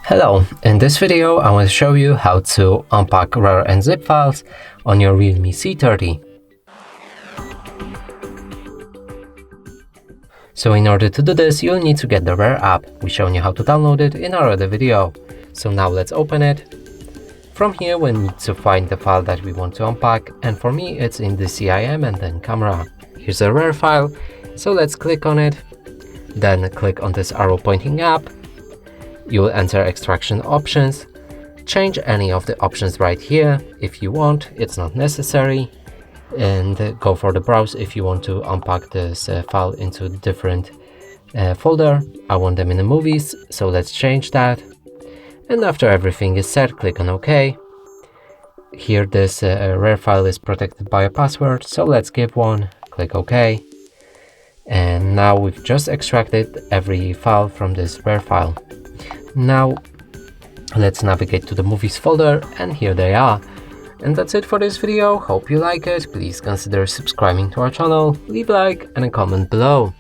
Hello, in this video I will show you how to unpack RAR and zip files on your REALME C30. So in order to do this, you'll need to get the RAR app. We've shown you how to download it in our other video. So now let's open it. From here we need to find the file that we want to unpack, and for me it's in the CIM and then camera. Here's a RAR file, so let's click on it, then click on this arrow pointing up. You'll enter extraction options, change any of the options right here if you want, it's not necessary, and go for the browse if you want to unpack this file into a different folder. I want them in the movies, so let's change that. And after everything is set, click on OK. Here this RAR file is protected by a password, so let's give one, click OK. And now we've just extracted every file from this RAR file. Now let's navigate to the movies folder, and here they are. And that's it for this video. Hope you like it. Please consider subscribing to our channel, leave a like and a comment below.